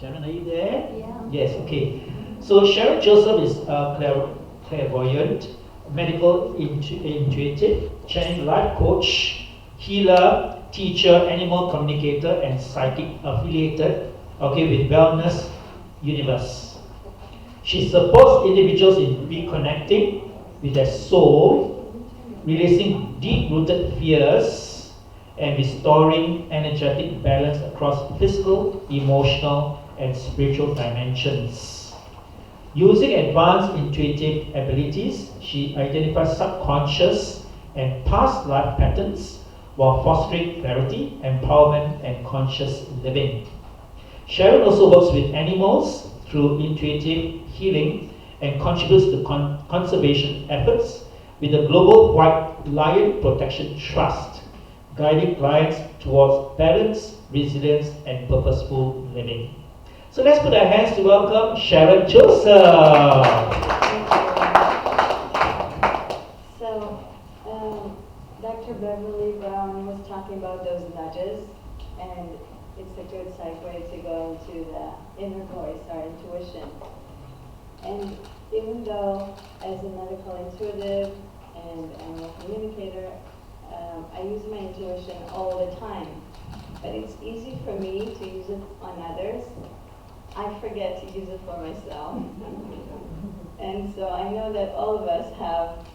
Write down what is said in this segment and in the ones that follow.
Sharon, are you there? Yeah. Yes, okay. So Sharon Josef is a clairvoyant, medical intuitive, channeling life coach, healer, teacher, animal communicator, and psychic affiliated, okay, with Wellness Universe. She supports individuals in reconnecting with their soul, releasing deep-rooted fears, and restoring energetic balance across physical, emotional, and spiritual dimensions. Using advanced intuitive abilities, she identifies subconscious and past life patterns while fostering clarity, empowerment, and conscious living. Sharon also works with animals through intuitive healing and contributes to conservation efforts with the Global White Lion Protection Trust, guiding clients towards balance, resilience, and purposeful living. So let's put our hands to welcome Sharon Josef. So, Dr. Beverly Brown was talking about those nudges, and it's a good segue to go into the inner voice, our intuition. And even though, as a medical intuitive and animal communicator, I use my intuition all the time, but it's easy for me to use it on others. I forget to use it for myself. And so I know that all of us have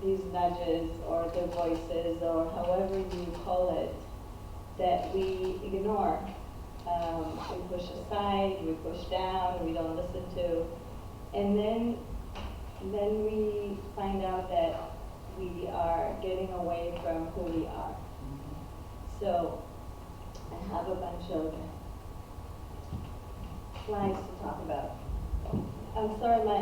these nudges or the voices or however you call it that we ignore. We push aside, we push down, we don't listen to. And then we find out that we are getting away from who we are. So I have a bunch of slides to talk about. I'm sorry, my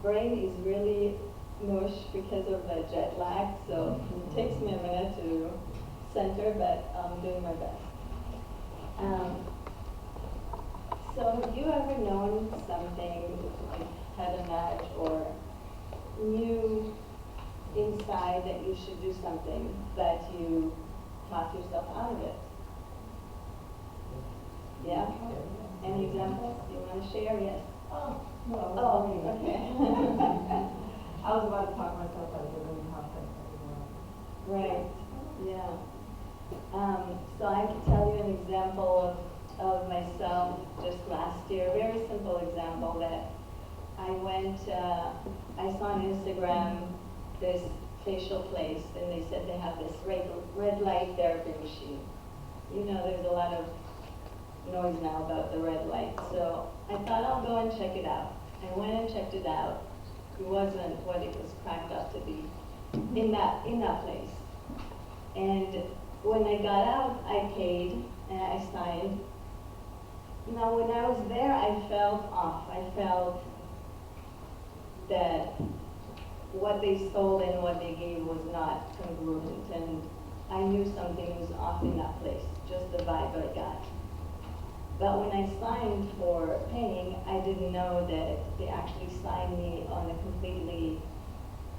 brain is really mush because of the jet lag, so it takes me a minute to center, but I'm doing my best. So have you ever known something, like had a nudge or knew inside that you should do something, but you talked yourself out of it? Yeah? Any examples you want to share? Yes? Okay. I was about to talk myself out of it when you hopped in. Right, yeah. So I can tell you an example of myself just last year, a very simple example that I saw on Instagram this facial place, and they said they have this red light therapy machine. You know, there's a lot of noise now about the red light, so I thought I'll go and check it out. I went and checked it out. It wasn't what it was cracked up to be in that place. And when I got out, I paid and I signed. Now, when I was there, I felt off. I felt that what they sold and what they gave was not congruent, and I knew something was off in that place, just the vibe I got. But when I signed for paying, I didn't know that they actually signed me on a completely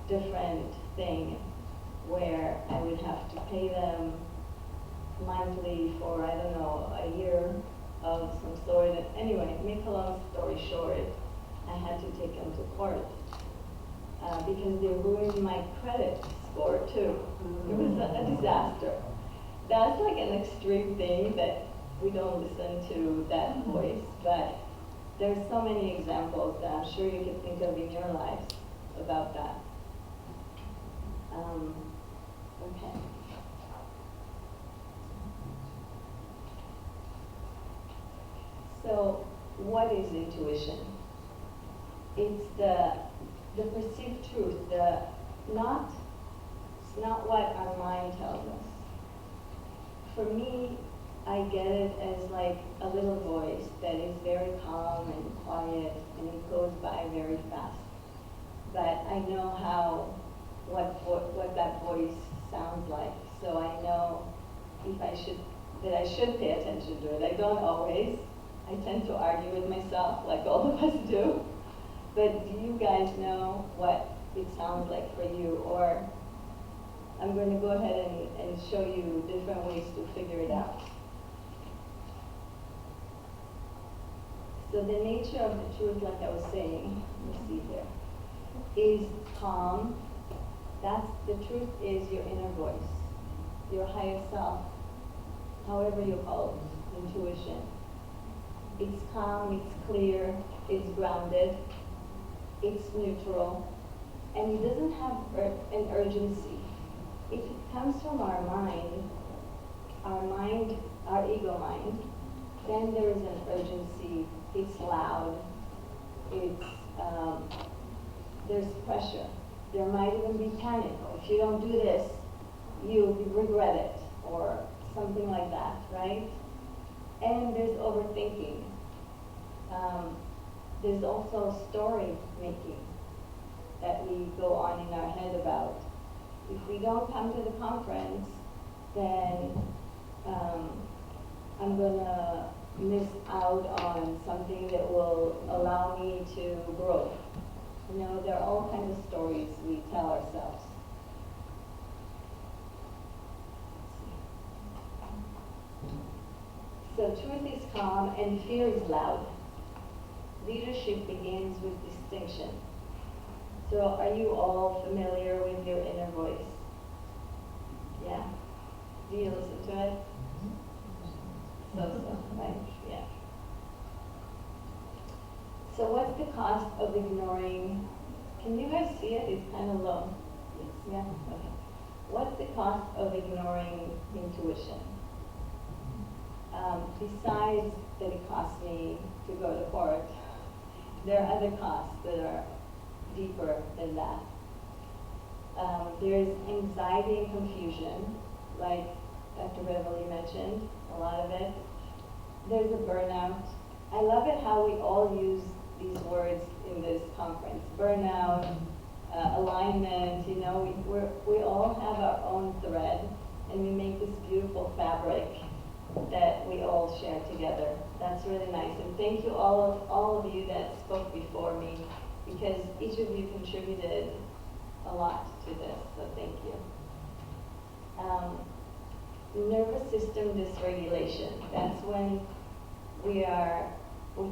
different thing where I would have to pay them monthly for, I don't know, a year of some sort. Anyway, make a long story short, I had to take them to court because they ruined my credit score too. It was a disaster. That's like an extreme thing that we don't listen to that voice, but there's so many examples that I'm sure you can think of in your lives about that. Okay. So, what is intuition? It's the perceived truth, it's not what our mind tells us. For me, I get it as like a little voice that is very calm and quiet, and it goes by very fast. But I know what that voice sounds like, so I know that I should pay attention to it. I don't always. I tend to argue with myself, like all of us do. But do you guys know what it sounds like for you? Or I'm going to go ahead and show you different ways to figure it out. So the nature of the truth, like I was saying, let me see here, is calm. That's the truth is your inner voice, your higher self, however you call it, intuition. It's calm, it's clear, it's grounded, it's neutral, and it doesn't have an urgency. If it comes from our mind, our ego mind, then there is an urgency. It's loud. It's there's pressure. There might even be panic. If you don't do this, you'll regret it, or something like that, right? And there's overthinking. There's also story making that we go on in our head about. If we don't come to the conference, then I'm gonna miss out on something that will allow me to grow. You know, there are all kinds of stories we tell ourselves. So truth is calm and fear is loud. Leadership begins with distinction. So are you all familiar with your inner voice? Yeah? Do you listen to it? So, right? Yeah. So what's the cost of ignoring? Can you guys see it? It's kind of low. Yes. Yeah? Okay. What's the cost of ignoring intuition? Besides that it costs me to go to court, there are other costs that are deeper than that. There's anxiety and confusion, like Dr. Beverly mentioned, a lot of it. There's a burnout. I love it how we all use these words in this conference. Burnout, alignment, you know, we all have our own thread, and we make this beautiful fabric that we all share together. That's really nice. And thank you all of you that spoke before me, because each of you contributed a lot to this, so thank you. Nervous system dysregulation. That's when we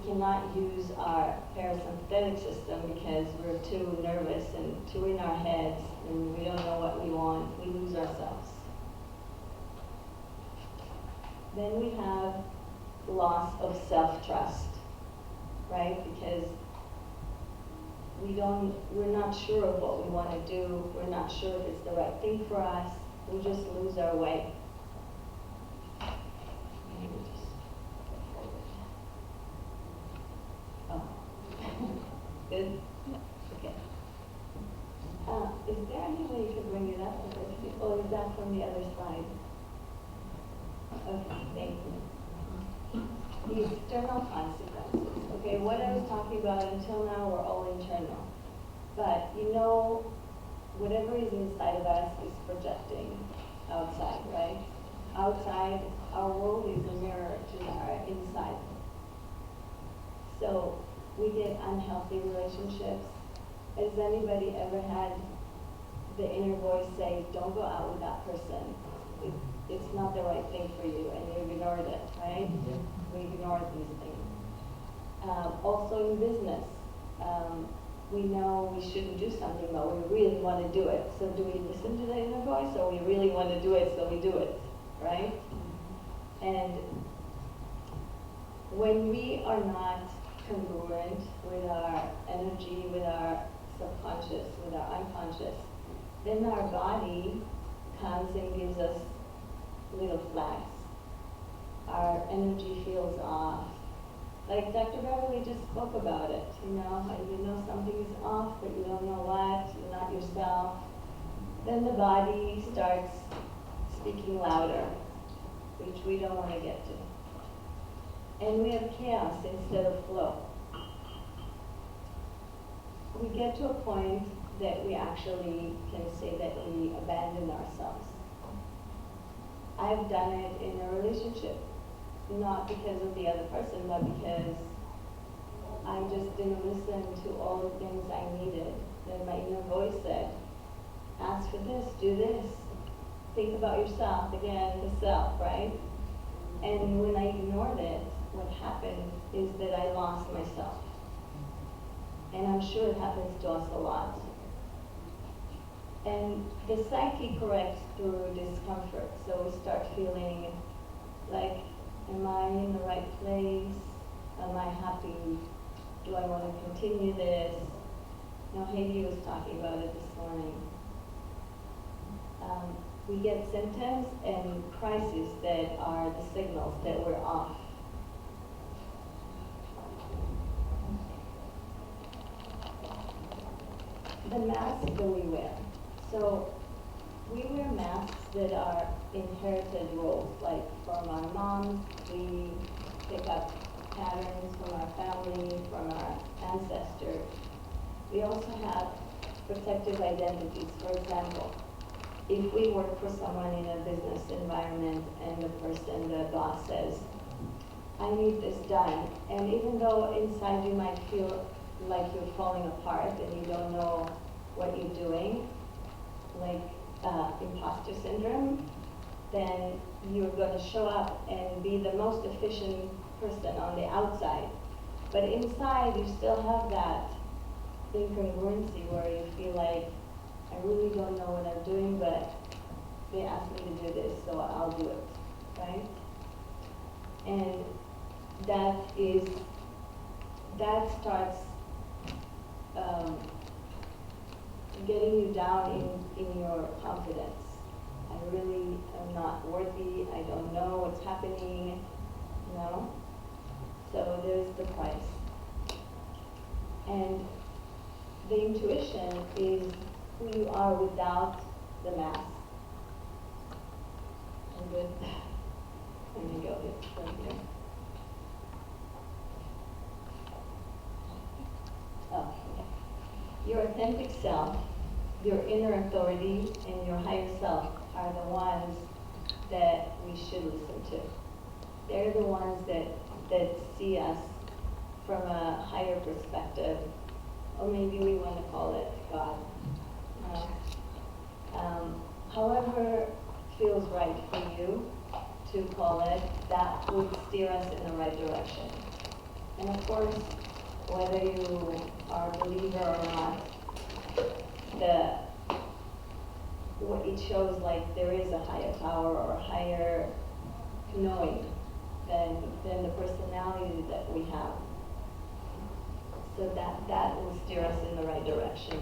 cannot use our parasympathetic system because we're too nervous and too in our heads, and we don't know what we want. We lose ourselves. Then we have loss of self-trust, right? Because we're not sure of what we want to do. We're not sure if it's the right thing for us. We just lose our way. Oh, good? Okay. Is there any way you could bring it up? Or is that from the other slide? Okay, thank you. The external consequences. Okay, what I was talking about until now were all internal. But you know, whatever is inside of us is projecting outside, right? Outside, our world is a mirror to our inside. So we get unhealthy relationships. Has anybody ever had the inner voice say, don't go out with that person? It's not the right thing for you, and you ignored it, right? We ignore these things. Also in business, we know we shouldn't do something, but we really want to do it. So do we listen to the inner voice, or we really want to do it, so we do it, right? And when we are not congruent with our energy, with our subconscious, with our unconscious, then our body comes and gives us little flags. Our energy feels off. Like Dr. Beverly just spoke about it, you know something is off, but you don't know what, you're not yourself. Then the body starts speaking louder, which we don't want to get to. And we have chaos instead of flow. We get to a point that we actually can say that we abandon ourselves. I've done it in a relationship, not because of the other person, but because I just didn't listen to all the things I needed. Then my inner voice said, ask for this, do this, think about yourself, again, the self, right? And when I ignored it, what happened is that I lost my to us a lot. And the psyche corrects through discomfort. So we start feeling like, am I in the right place? Am I happy? Do I want to continue this? Now, Heidi was talking about it this morning. We get symptoms and crises that are the signals that we're off. The mask that we wear. So we wear masks that are inherited roles, like from our moms, we pick up patterns from our family, from our ancestors. We also have protective identities. For example, if we work for someone in a business environment and the boss says, I need this done, and even though inside you might feel like you're falling apart and you don't know what you're doing, like imposter syndrome, then you're going to show up and be the most efficient person on the outside. But inside, you still have that incongruency where you feel like, I really don't know what I'm doing, but they asked me to do this, so I'll do it, right? And that starts getting you down in your confidence. I really am not worthy, I don't know what's happening, you know? So there's the price. And the intuition is who you are without the mask. I'm good. Let me go from here. Oh, okay. Your authentic self, your inner authority, and your higher self are the ones that we should listen to. They're the ones that see us from a higher perspective, or maybe we want to call it God. However feels right for you to call it, that would steer us in the right direction. And of course, whether you are a believer or not, what it shows like there is a higher power or a higher knowing than the personality that we have. So that will steer us in the right direction.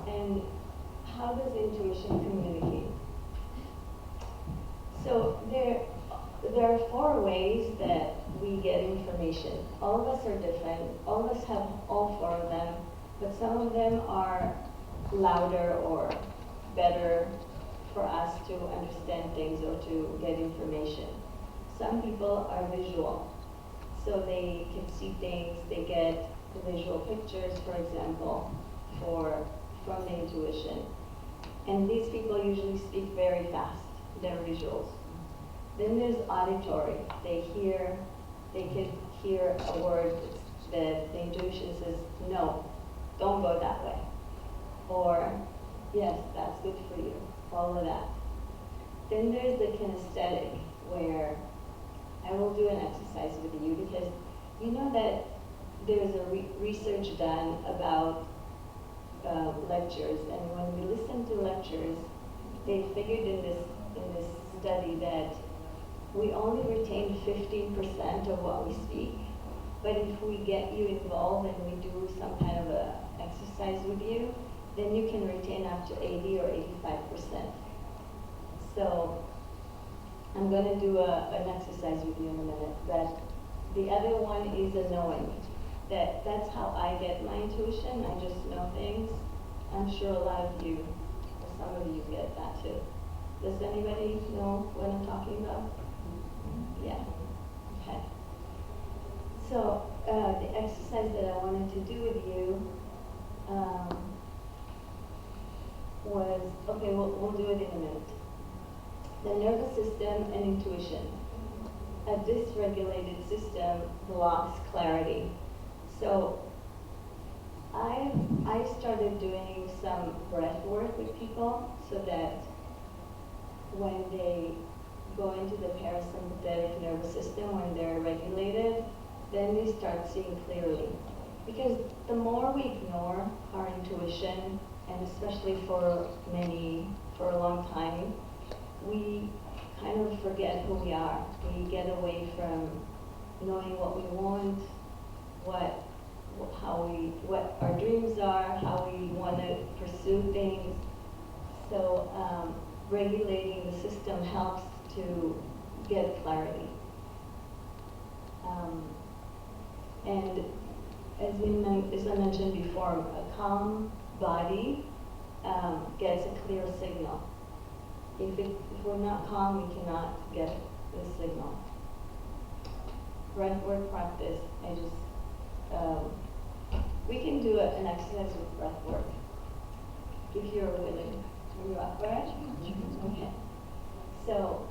And how does intuition communicate? So there are 4 ways that we get information. All of us are different. All of us have all 4 of them, but some of them are louder or better for us to understand things or to get information. Some people are visual, so they can see things, they get visual pictures, for example, from the intuition. And these people usually speak very fast, they're visuals. Then there's auditory. They could hear a word that the intuition says, no, don't go that way. Or, yes, that's good for you, follow that. Then there's the kinesthetic, where I will do an exercise with you because you know that there's a research done about lectures, and when we listen to lectures, they figured in this study that we only retain 15% of what we speak, but if we get you involved and we do some kind of a exercise with you, then you can retain up to 80 or 85%. So I'm going to do an exercise with you in a minute, but the other one is a knowing. That's how I get my intuition. I just know things. I'm sure a lot of you, or some of you get that too. Does anybody know what I'm talking about? Yeah. Okay. So the exercise that I wanted to do with you was, okay, we'll do it in a minute. The nervous system and intuition. A dysregulated system blocks clarity. So I started doing some breath work with people so that when they go into the parasympathetic nervous system, when they're regulated, then we start seeing clearly. Because the more we ignore our intuition, and especially for a long time, we kind of forget who we are. We get away from knowing what we want, what our dreams are, how we want to pursue things. So regulating the system helps to get clarity. And as I mentioned before, a calm body gets a clear signal. If we're not calm, we cannot get the signal. Breathwork practice, we can do an exercise with breathwork if you're willing. Are you up for it? Okay. So,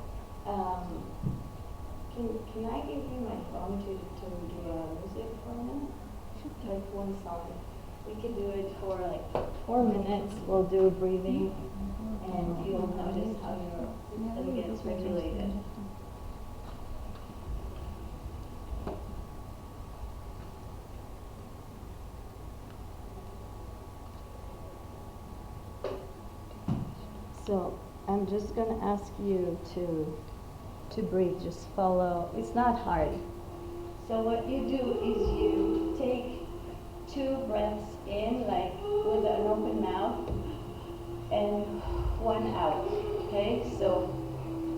can I give you my phone to do music for a minute? Like one song. We can do it for like 4 minutes. We'll do breathing, and you'll notice how your system gets regulated. So I'm just going to ask you to breathe. Just follow. It's not hard. So what you do is you take 2 breaths in, like with an open mouth, and 1 out. Okay? So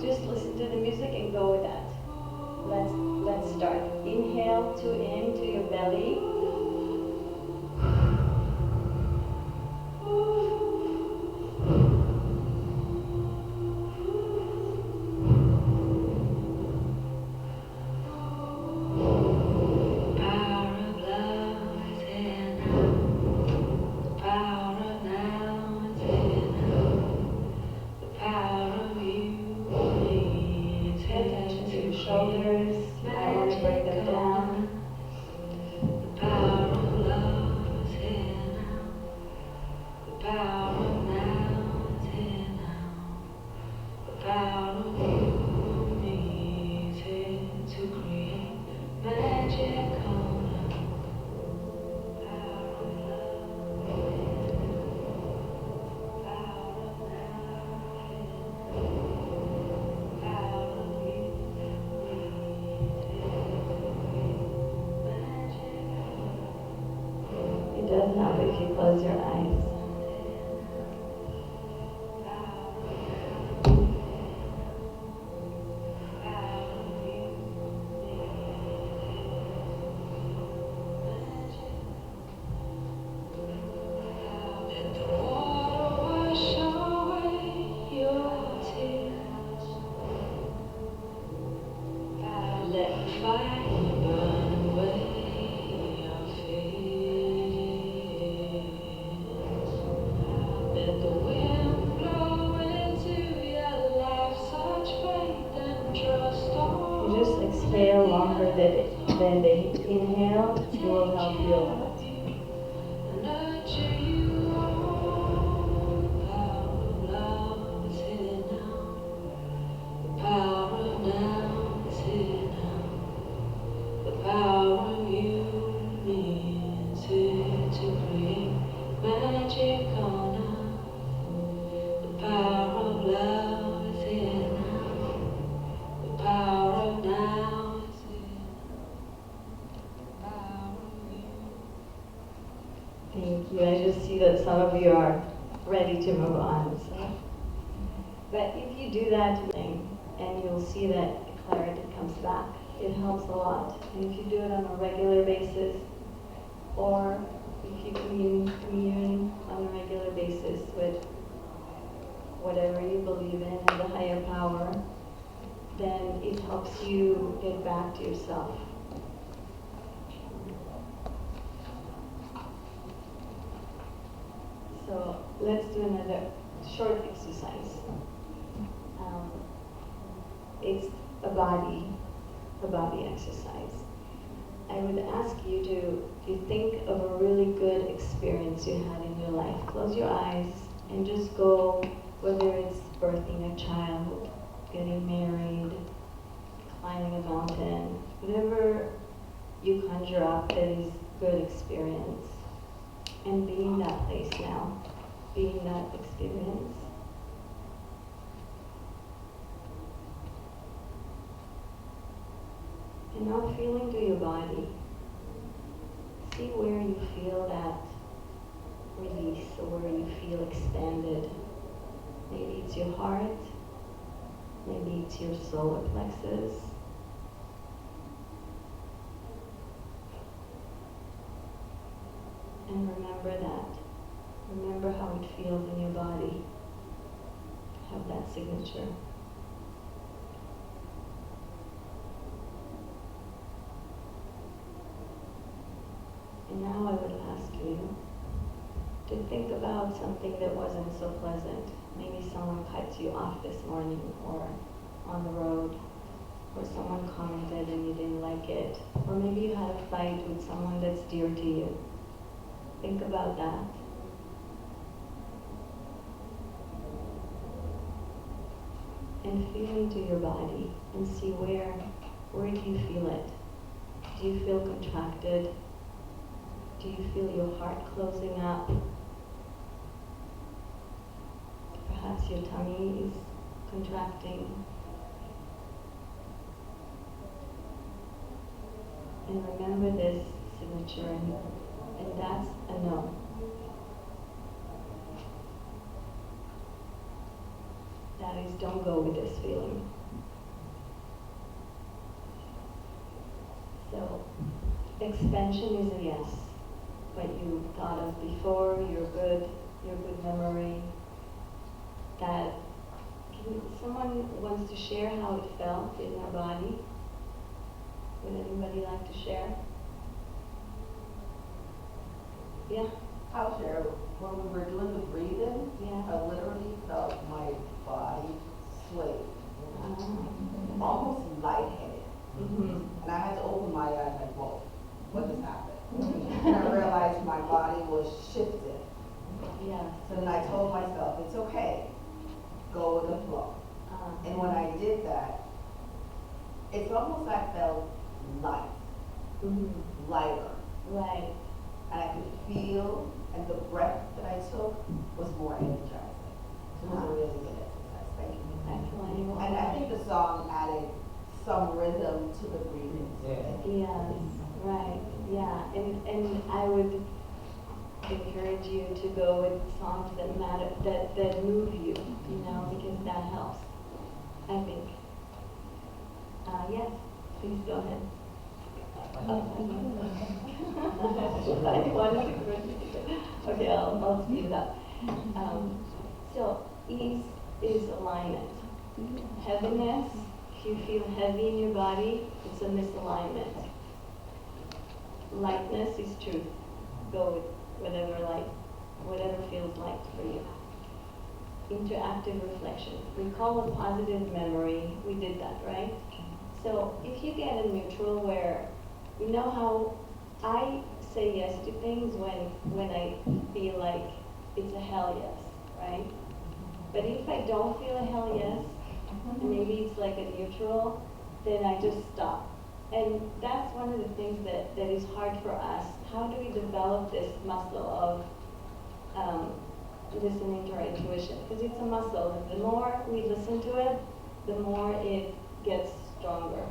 just listen to the music and go with that. Let's start. Inhale 2 into your belly. It does help if you close your eyes. Exhale longer than the inhale, it will help you a lot. Thank you. I just see that some of you are ready to move on. So. But if you do that thing, and you'll see that clarity comes back, it helps a lot. And if you do it on a regular basis, or if you commune on a regular basis with whatever you believe in and the higher power, then it helps you get back to yourself. So let's do another short exercise. It's a body exercise. I would ask you to think of a really good experience you had in your life. Close your eyes and just go, whether it's birthing a child, getting married, climbing a mountain, whatever you that is good experience. And being that place now, being that experience. And now feel into your body. See where you feel that release or where you feel expanded. Maybe it's your heart, maybe it's your solar plexus. And remember that. Remember how it feels in your body. Have that signature. And now I would ask you to think about something that wasn't so pleasant. Maybe someone cut you off this morning or on the road, or someone commented and you didn't like it, or maybe you had a fight with someone that's dear to you. Think about that. And feel into your body and see where do you feel it? Do you feel contracted? Do you feel your heart closing up? Perhaps your tummy is contracting. And remember this signature, and that's a no. That is, don't go with this feeling. So, expansion is a yes. What you thought of before, your good memory. That someone wants to share how it felt in their body. Would anybody like to share? Yeah. I'll share. When we were doing the breathing, Yeah. I literally felt my body sway, almost lightheaded. Mm-hmm. And I had to open my eyes like, whoa, what just happened? And I realized my body was shifting. Yeah. So then I told myself, it's okay, go with the flow. And when I did that, it's almost like I felt light, lighter. Right. And I could feel, and the breath that I took was more energizing. So it was a really good exercise. Thank you. Excellent. And I think the song added some rhythm to the breathing. Yes, right, yeah, and I would encourage you to go with songs that matter, that move you, because that helps, I think. Yes, please go ahead. Okay, I'll speed it up. So ease is alignment. Heaviness, if you feel heavy in your body, it's a misalignment. Lightness is truth. Go with whatever feels light for you. Interactive reflection. Recall a positive memory. We did that, right? So if you get a neutral where, you know how I say yes to things when I feel like it's a hell yes, right? But if I don't feel a hell yes, and maybe it's like a neutral, then I just stop. And that's one of the things that is hard for us. How do we develop this muscle of listening to our intuition? Because it's a muscle. The more we listen to it, the more it gets stronger,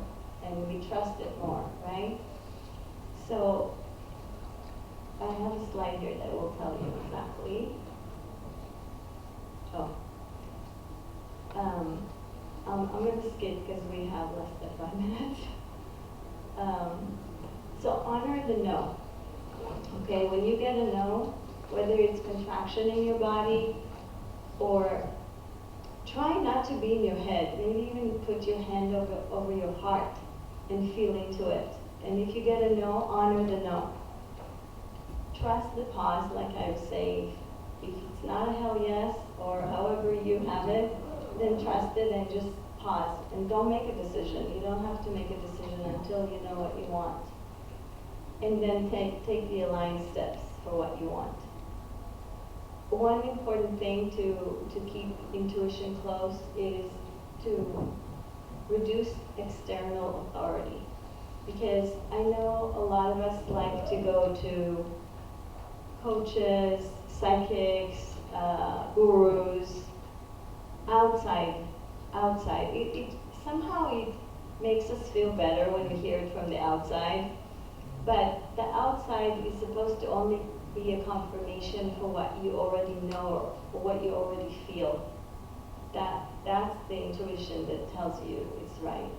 and we trust it more, right? So I have a slide here that will tell you exactly. I'm going to skip because we have less than 5 minutes. So honor the no. Okay, when you get a no, whether it's contraction in your body or try not to be in your head. Maybe even put your hand over your heart and feel into it. And if you get a no, honor the no. Trust the pause, like I was saying. If it's not a hell yes, or however you have it, then trust it and just pause. And don't make a decision. You don't have to make a decision until you know what you want. And then take the aligned steps for what you want. One important thing to keep intuition close is to reduce external authority. Because I know a lot of us like to go to coaches, psychics, gurus, outside. Somehow it makes us feel better when we hear it from the outside. But the outside is supposed to only be a confirmation for what you already know or what you already feel. That's the intuition that tells you it's right.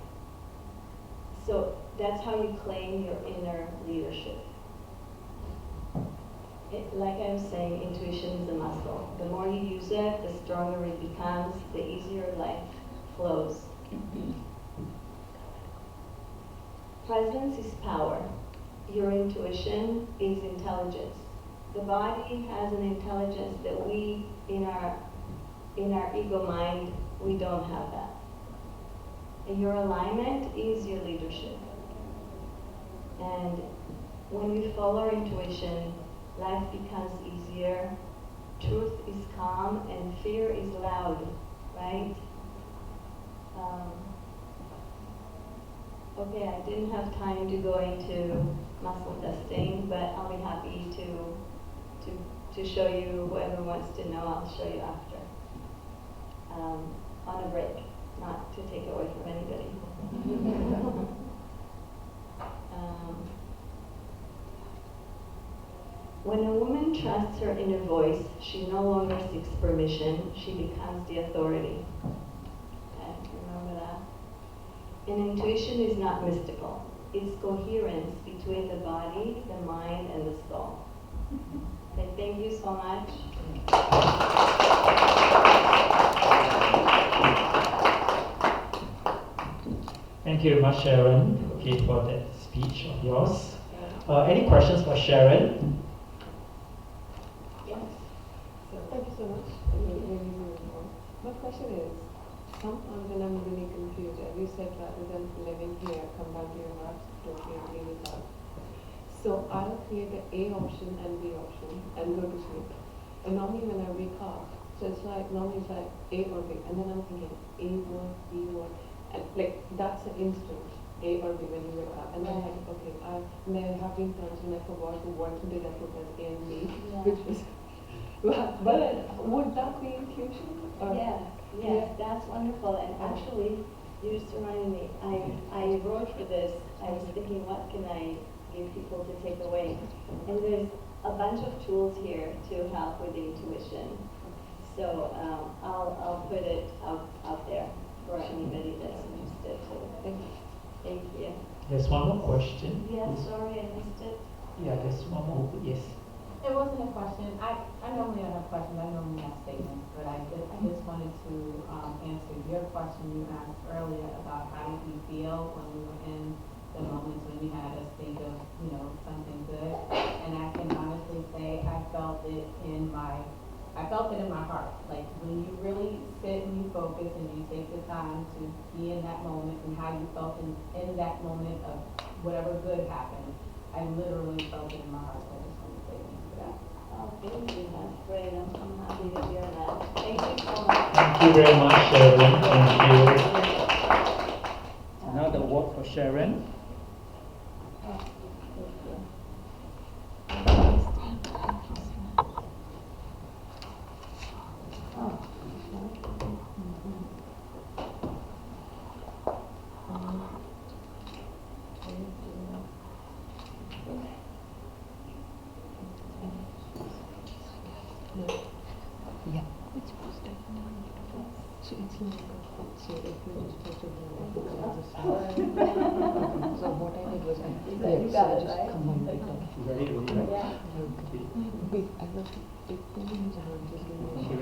So that's how you claim your inner leadership. Like I was saying, intuition is a muscle. The more you use it, the stronger it becomes, the easier life flows. Presence is power. Your intuition is intelligence. The body has an intelligence that we, in our ego mind, we don't have that. And your alignment is your leadership. And when we follow our intuition, life becomes easier, truth is calm, and fear is loud, right? Okay, I didn't have time to go into muscle testing, but I'll be happy to show you. Whoever wants to know, I'll show you after. On a break, not to take it away from anybody. When a woman trusts her inner voice, she no longer seeks permission, she becomes the authority. Okay, remember that? And intuition is not mystical. It's coherence between the body, the mind, and the soul. Okay, thank you so much. Thank you very much, Sharon, for that speech of yours. Any questions for Sharon? Yes. Thank you so much. My question is, sometimes when I'm really confused, as you said, rather than living here, come back to your heart, don't be with us. So I'll create the A option and B option and go to sleep. And normally when I wake up, so it's like, normally it's like A or B. And then I'm thinking, A what, B what. And like, that's an instant, A or B when you wake up. And then I'm like, okay, there have been times when I forgot what did I put as A and B, which was, but would that be intuition? Or? Yes, that's wonderful. And actually, you just reminded me, I wrote for this, I was thinking, what can I give people to take away? And there's a bunch of tools here to help with the intuition. So I'll put it out there for anybody that's interested. Thank you. There's one more question. Yeah, sorry, I missed it. Yeah, there's one more. Yes. It wasn't a question. I normally don't have questions. I normally have statements, but I just wanted to answer your question you asked earlier about how did we feel when we were in the moments when you had us think of, something good. And I can honestly say I felt it in my heart. Like when you really sit and you focus and you take the time to be in that moment and how you felt in that moment of whatever good happened, I literally felt it in my heart. So I just want to say thank you for that. Oh, thank you. That's great. I'm happy to hear that. Thank you so much. Thank you very much, Sharon. Thank you. Now the award for Sharon. So what I did was You got it, right? combined it. Ready, right? Yeah. I was big things and just give me